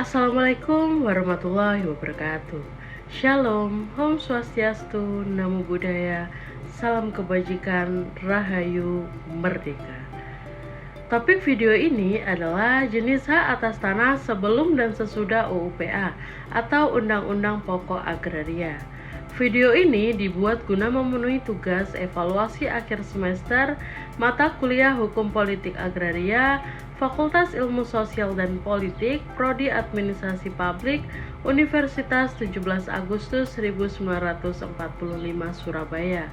Assalamualaikum warahmatullahi wabarakatuh. Shalom, Om Swastiastu, Namo Buddhaya, salam kebajikan, Rahayu, Merdeka. Topik video ini adalah jenis hak atas tanah sebelum dan sesudah UUPA atau Undang-Undang Pokok Agraria. Video ini dibuat guna memenuhi tugas evaluasi akhir semester mata kuliah Hukum Politik Agraria, Fakultas Ilmu Sosial dan Politik, Prodi Administrasi Publik, Universitas 17 Agustus 1945 Surabaya.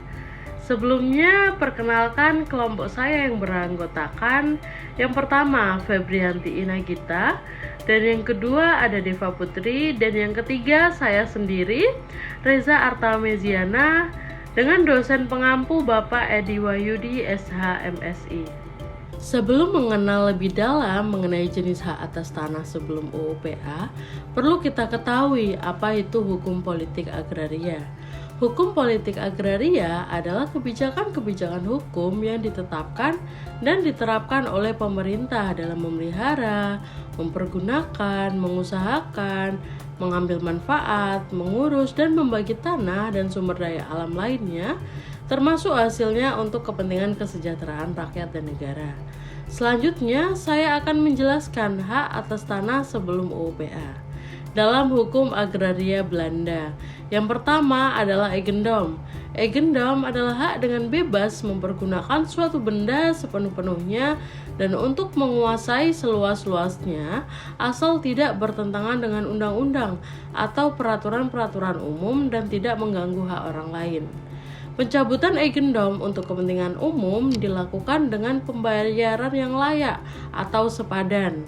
Sebelumnya, perkenalkan kelompok saya yang beranggotakan. Yang pertama, Febrianti Inagita, dan yang kedua ada Deva Putri, dan yang ketiga saya sendiri, Reza Artameziana, dengan dosen pengampu Bapak Edi Wahyudi, SH, MSI. Sebelum mengenal lebih dalam mengenai jenis hak atas tanah sebelum UUPA, perlu kita ketahui apa itu hukum politik agraria. Hukum politik agraria adalah kebijakan-kebijakan hukum yang ditetapkan dan diterapkan oleh pemerintah dalam memelihara, mempergunakan, mengusahakan, mengambil manfaat, mengurus dan membagi tanah dan sumber daya alam lainnya, termasuk hasilnya untuk kepentingan kesejahteraan rakyat dan negara. Selanjutnya, saya akan menjelaskan hak atas tanah sebelum UUPA. Dalam hukum agraria Belanda, yang pertama adalah eigendom. Eigendom adalah hak dengan bebas mempergunakan suatu benda sepenuh-penuhnya dan untuk menguasai seluas-luasnya asal tidak bertentangan dengan undang-undang atau peraturan-peraturan umum dan tidak mengganggu hak orang lain. Pencabutan eigendom untuk kepentingan umum dilakukan dengan pembayaran yang layak atau sepadan.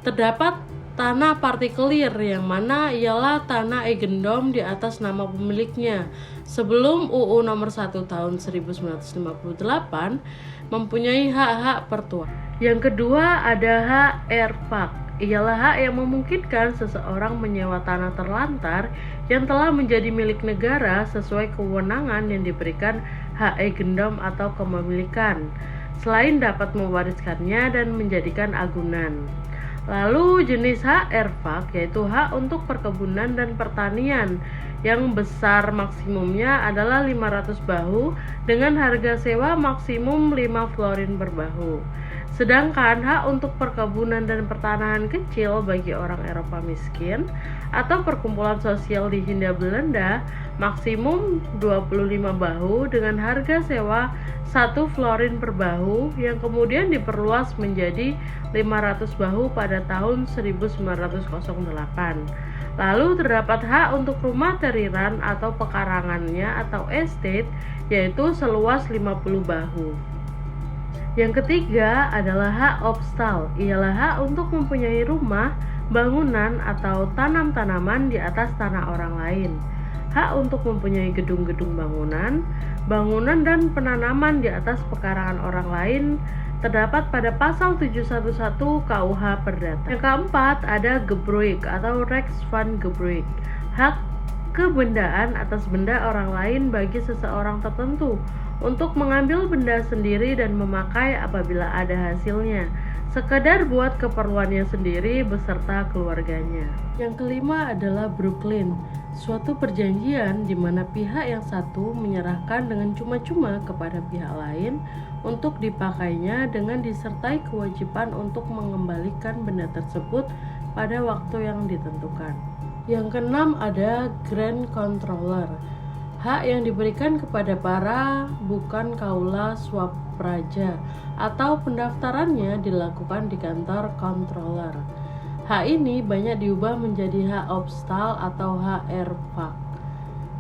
Terdapat tanah partikelir yang mana ialah tanah eigendom di atas nama pemiliknya. Sebelum UU nomor 1 tahun 1958 mempunyai hak-hak pertuan. Yang kedua ada hak erfak. Ialah hak yang memungkinkan seseorang menyewa tanah terlantar yang telah menjadi milik negara sesuai kewenangan yang diberikan hak eigendom atau kepemilikan, selain dapat mewariskannya dan menjadikan agunan. Lalu jenis hak erfak yaitu hak untuk perkebunan dan pertanian yang besar maksimumnya adalah 500 bahu dengan harga sewa maksimum 5 florin per bahu. Sedangkan hak untuk perkebunan dan pertanahan kecil bagi orang Eropa miskin atau perkumpulan sosial di Hindia Belanda maksimum 25 bahu dengan harga sewa 1 florin per bahu yang kemudian diperluas menjadi 500 bahu pada tahun 1908. Lalu terdapat hak untuk rumah teriran atau pekarangannya atau estate yaitu seluas 50 bahu. Yang ketiga adalah hak obstal, ialah hak untuk mempunyai rumah, bangunan atau tanam-tanaman di atas tanah orang lain. Hak untuk mempunyai gedung-gedung bangunan dan penanaman di atas pekarangan orang lain terdapat pada pasal 711 KUH Perdata. Yang keempat ada gebruik atau Rex van Gebruik, hak kebendaan atas benda orang lain bagi seseorang tertentu untuk mengambil benda sendiri dan memakai apabila ada hasilnya, sekedar buat keperluannya sendiri beserta keluarganya. Yang kelima adalah Brooklyn, suatu perjanjian di mana pihak yang satu menyerahkan dengan cuma-cuma kepada pihak lain untuk dipakainya dengan disertai kewajiban untuk mengembalikan benda tersebut pada waktu yang ditentukan. Yang keenam ada Grand Controller, hak yang diberikan kepada para bukan kaula swapraja atau pendaftarannya dilakukan di kantor controller. Hak ini banyak diubah menjadi hak obstal atau hak erfak.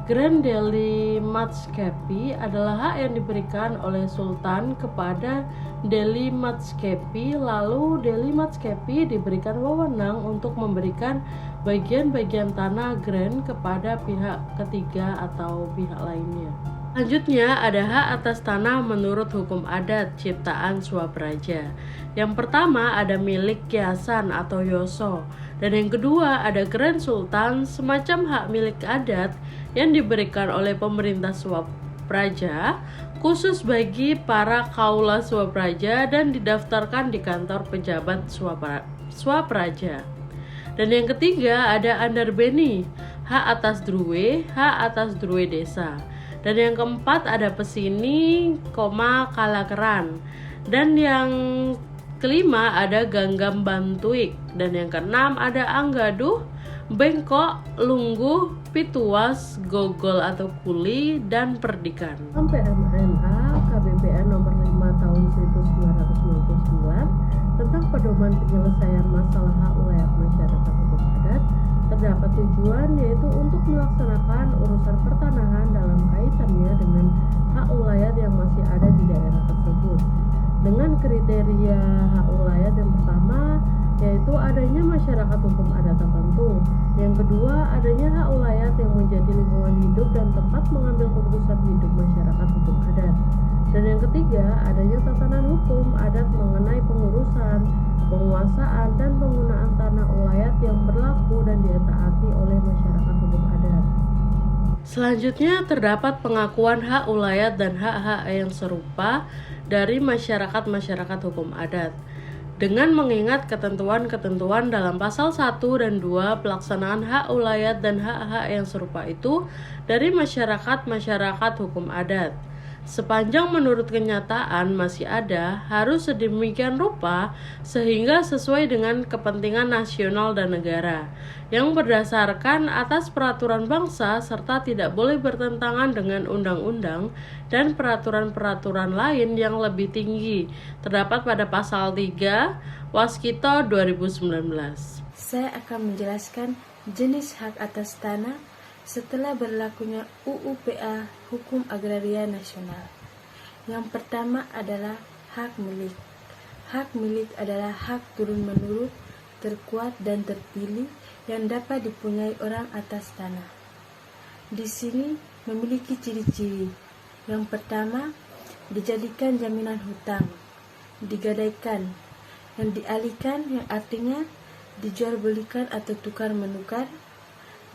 Grand Delhi Matskepi adalah hak yang diberikan oleh Sultan kepada Delhi Matskepi, lalu Delhi Matskepi diberikan wewenang untuk memberikan bagian-bagian tanah grand kepada pihak ketiga atau pihak lainnya. Selanjutnya ada hak atas tanah menurut hukum adat ciptaan Swapraja. Yang pertama ada milik kiasan atau yoso, dan yang kedua ada Grand Sultan, semacam hak milik adat yang diberikan oleh pemerintah Swapraja khusus bagi para kaula Swapraja dan didaftarkan di kantor pejabat Swapraja. Dan yang ketiga ada Andarbeni, hak atas druwe, hak atas druwe desa. Dan yang keempat ada Pesini, Kalakeran. Dan yang kelima ada Ganggam Bantuik. Dan yang keenam ada Anggaduh, Bengkok, Lungguh, Pituas, Gogol atau Kuli, dan Perdikan. PMNA KBPN nomor 5 tahun 1999 tentang pedoman penyelesaian masalah hak ulayat masyarakat hukum adat terdapat tujuan yaitu untuk melaksanakan urusan pertanahan dalam kaitannya dengan hak ulayat yang masih ada di daerah tersebut dengan kriteria hak ulayat yang pertama yaitu adanya masyarakat hukum adat tertentu, yang kedua adanya hak ulayat yang menjadi lingkungan hidup dan tempat mengambil keputusan hidup masyarakat hukum adat, dan yang ketiga adanya tatanan hukum adat mengenai pengurusan, penguasaan, dan penggunaan tanah ulayat yang berlaku dan ditaati oleh masyarakat hukum adat. Selanjutnya terdapat pengakuan hak ulayat dan hak-hak yang serupa dari masyarakat hukum adat. Dengan mengingat ketentuan-ketentuan dalam pasal 1 dan 2 pelaksanaan hak ulayat dan hak-hak yang serupa itu dari masyarakat hukum adat. Sepanjang menurut kenyataan masih ada, harus sedemikian rupa sehingga sesuai dengan kepentingan nasional dan negara, yang berdasarkan atas peraturan bangsa serta tidak boleh bertentangan dengan undang-undang dan peraturan-peraturan lain yang lebih tinggi, terdapat pada pasal 3 Waskita 2019. Saya akan menjelaskan jenis hak atas tanah setelah berlakunya UU-PA Hukum Agraria Nasional. Yang pertama adalah hak milik. Hak milik adalah hak turun-menurun, terkuat dan terpilih yang dapat dipunyai orang atas tanah. Di sini memiliki ciri-ciri. Yang pertama, dijadikan jaminan hutang, digadaikan, yang dialihkan yang artinya dijual belikan atau tukar menukar,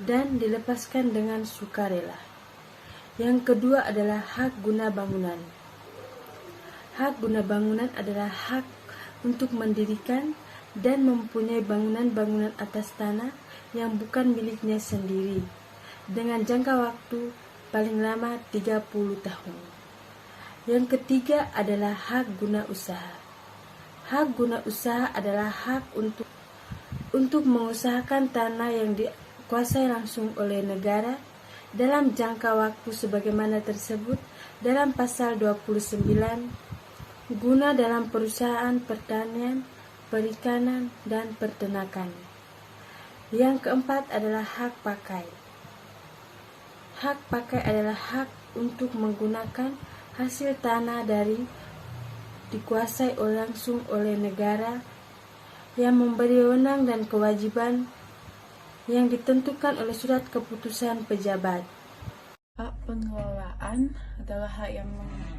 dan dilepaskan dengan sukarela. Yang kedua adalah hak guna bangunan. Hak guna bangunan adalah hak untuk mendirikan dan mempunyai bangunan-bangunan atas tanah yang bukan miliknya sendiri dengan jangka waktu paling lama 30 tahun. Yang ketiga adalah hak guna usaha. Hak guna usaha adalah hak untuk mengusahakan tanah yang dikuasai langsung oleh negara dalam jangka waktu sebagaimana tersebut dalam pasal 29 guna dalam perusahaan pertanian, perikanan, dan peternakan. Yang keempat adalah hak pakai. Hak pakai adalah hak untuk menggunakan hasil tanah dari dikuasai langsung oleh negara yang memberi wewenang dan kewajiban yang ditentukan oleh surat keputusan pejabat. Hak pengelolaan adalah hak yang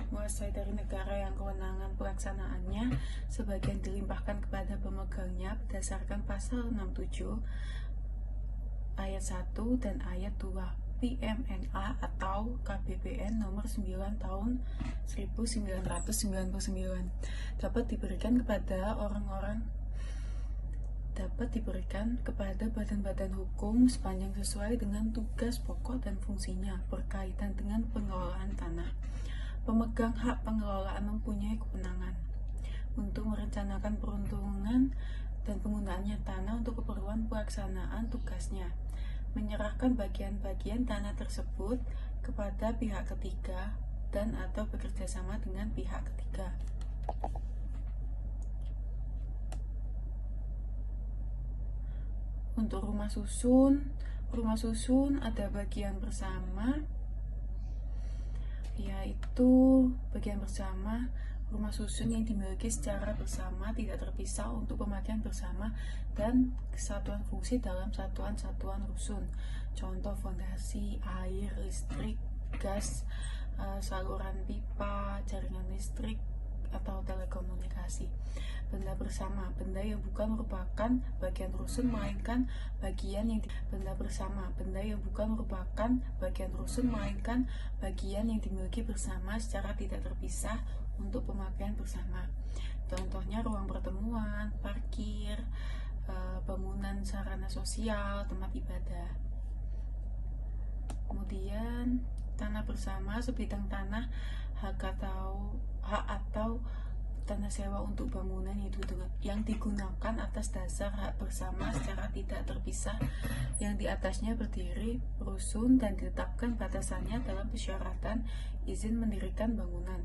menguasai dari negara yang kewenangan pelaksanaannya sebagian dilimpahkan kepada pemegangnya berdasarkan pasal 67 ayat 1 dan ayat 2 PMNA atau KBPN nomor 9 tahun 1999 dapat diberikan kepada badan-badan hukum sepanjang sesuai dengan tugas pokok dan fungsinya berkaitan dengan pengelolaan tanah. Pemegang hak pengelolaan mempunyai kewenangan untuk merencanakan peruntungan dan penggunaannya tanah untuk keperluan pelaksanaan tugasnya, menyerahkan bagian-bagian tanah tersebut kepada pihak ketiga dan atau bekerjasama dengan pihak ketiga. Untuk rumah susun ada bagian bersama, yaitu bagian bersama rumah susun yang dimiliki secara bersama tidak terpisah untuk pemakaian bersama dan kesatuan fungsi dalam satuan-satuan rusun. Contoh fondasi, air, listrik, gas, saluran pipa, jaringan listrik, atau telekomunikasi. Benda bersama, benda yang bukan merupakan bagian rusun melainkan bagian yang dimiliki bersama secara tidak terpisah untuk pemakaian bersama. Contohnya ruang pertemuan, parkir, bangunan sarana sosial, tempat ibadah. Kemudian tanah bersama sebidang tanah hak atau tanah sewa untuk bangunan yang digunakan atas dasar hak bersama secara tidak terpisah, yang di atasnya berdiri rusun dan ditetapkan batasannya dalam persyaratan izin mendirikan bangunan.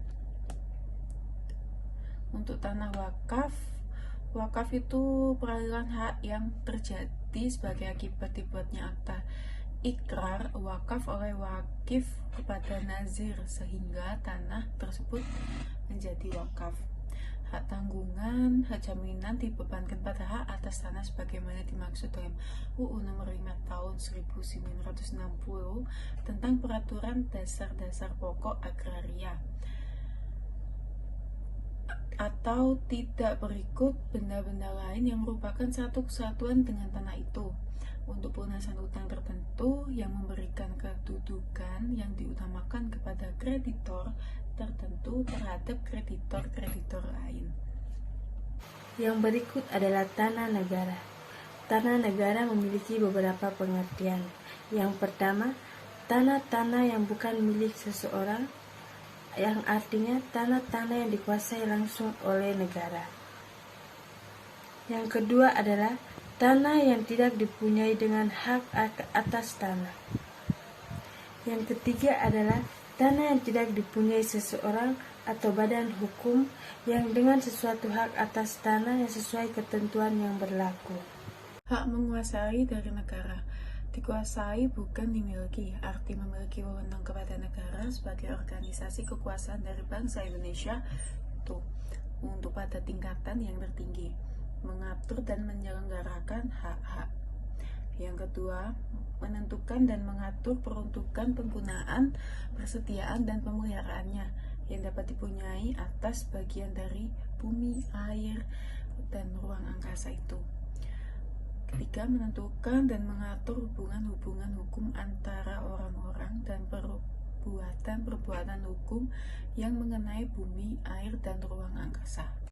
Untuk tanah wakaf itu peralihan hak yang terjadi sebagai akibat dibuatnya akta ikrar wakaf oleh wakif kepada nazir sehingga tanah tersebut menjadi wakaf. Hak tanggungan, hak jaminan dibebankan pada hak atas tanah sebagaimana dimaksud dalam UU Nomor 5 Tahun 1960 tentang Peraturan Dasar-Dasar Pokok Agraria, atau tidak berikut benda-benda lain yang merupakan satu kesatuan dengan tanah itu, untuk pelunasan utang tertentu yang memberikan kedudukan yang diutamakan kepada kreditor tertentu terhadap kreditor-kreditor lain. Yang berikut adalah tanah negara. Tanah negara memiliki beberapa pengertian. Yang pertama, tanah-tanah yang bukan milik seseorang, yang artinya tanah-tanah yang dikuasai langsung oleh negara. Yang kedua adalah tanah yang tidak dipunyai dengan hak atas tanah. Yang ketiga adalah tanah yang tidak dipunyai seseorang atau badan hukum yang dengan sesuatu hak atas tanah yang sesuai ketentuan yang berlaku. Hak menguasai dari negara. Dikuasai bukan dimiliki, arti memiliki wewenang kepada negara sebagai organisasi kekuasaan dari bangsa Indonesia itu untuk pada tingkatan yang tertinggi, mengatur dan menyelenggarakan hak-hak. Yang kedua, menentukan dan mengatur peruntukan penggunaan, persediaan dan pemeliharaannya yang dapat dipunyai atas bagian dari bumi, air, dan ruang angkasa itu. Ketiga, menentukan dan mengatur hubungan-hubungan hukum antara orang-orang dan perbuatan-perbuatan hukum yang mengenai bumi, air, dan ruang angkasa.